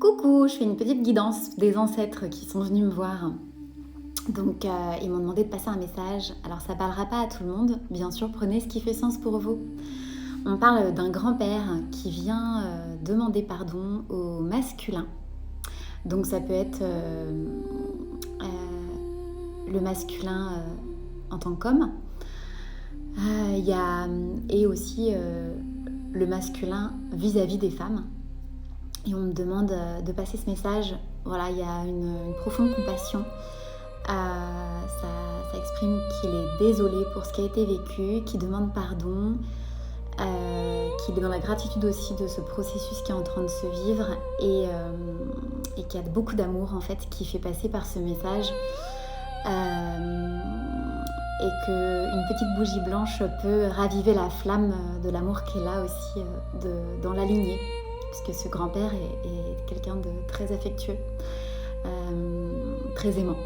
Coucou, je fais une petite guidance des ancêtres qui sont venus me voir. Donc ils m'ont demandé de passer un message. Alors ça parlera pas à tout le monde, bien sûr, prenez ce qui fait sens pour vous. On parle d'un grand-père qui vient demander pardon au masculin. Donc ça peut être le masculin en tant qu'homme. Et aussi le masculin vis-à-vis des femmes. Et on me demande de passer ce message. Voilà, il y a une profonde compassion. Ça exprime qu'il est désolé pour ce qui a été vécu, qu'il demande pardon, qu'il est dans la gratitude aussi de ce processus qui est en train de se vivre et qu'il y a beaucoup d'amour en fait qui fait passer par ce message. Et qu'une petite bougie blanche peut raviver la flamme de l'amour qui est là aussi dans la lignée. Puisque ce grand-père est quelqu'un de très affectueux, très aimant.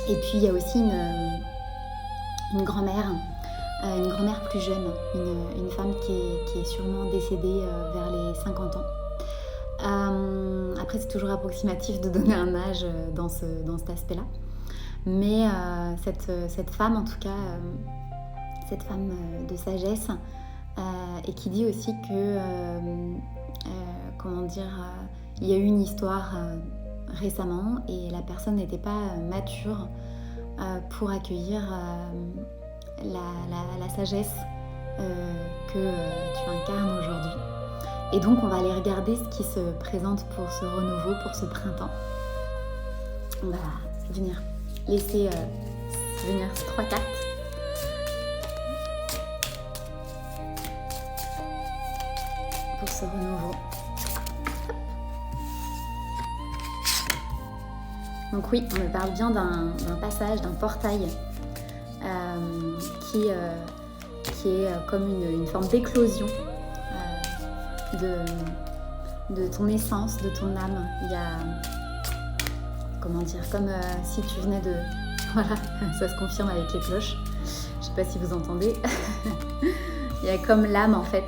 Et puis il y a aussi une grand-mère plus jeune, une femme qui est sûrement décédée vers les 50 ans. Après c'est toujours approximatif de donner un âge dans cet aspect-là. Mais cette femme en tout cas, cette femme de sagesse, et qui dit aussi que il y a eu une histoire récemment et la personne n'était pas mature pour accueillir la sagesse que tu incarnes aujourd'hui. Et donc on va aller regarder ce qui se présente pour ce renouveau, pour ce printemps. On va venir laisser venir 3 cartes. Pour ce renouveau. Donc oui, on me parle bien d'un passage, d'un portail qui est comme une forme d'éclosion de ton essence, de ton âme. Il y a, comme si tu venais de... Voilà, ça se confirme avec les cloches. Je sais pas si vous entendez. Il y a comme l'âme en fait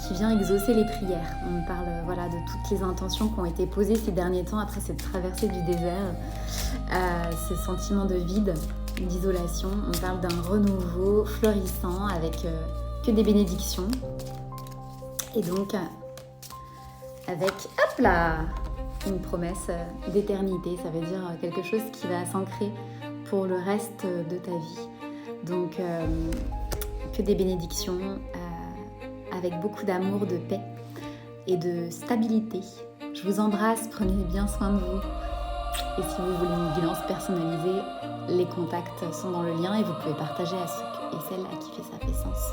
qui vient exaucer les prières. On me parle de toutes les intentions qui ont été posées ces derniers temps après cette traversée du désert, ce sentiment de vide, d'isolation. On parle d'un renouveau florissant avec que des bénédictions. Et donc, avec, hop là, une promesse d'éternité. Ça veut dire quelque chose qui va s'ancrer pour le reste de ta vie. Donc, que des bénédictions, avec beaucoup d'amour, de paix et de stabilité. Je vous embrasse, prenez bien soin de vous. Et si vous voulez une guidance personnalisée, les contacts sont dans le lien et vous pouvez partager à ceux et celles à qui ça fait sens.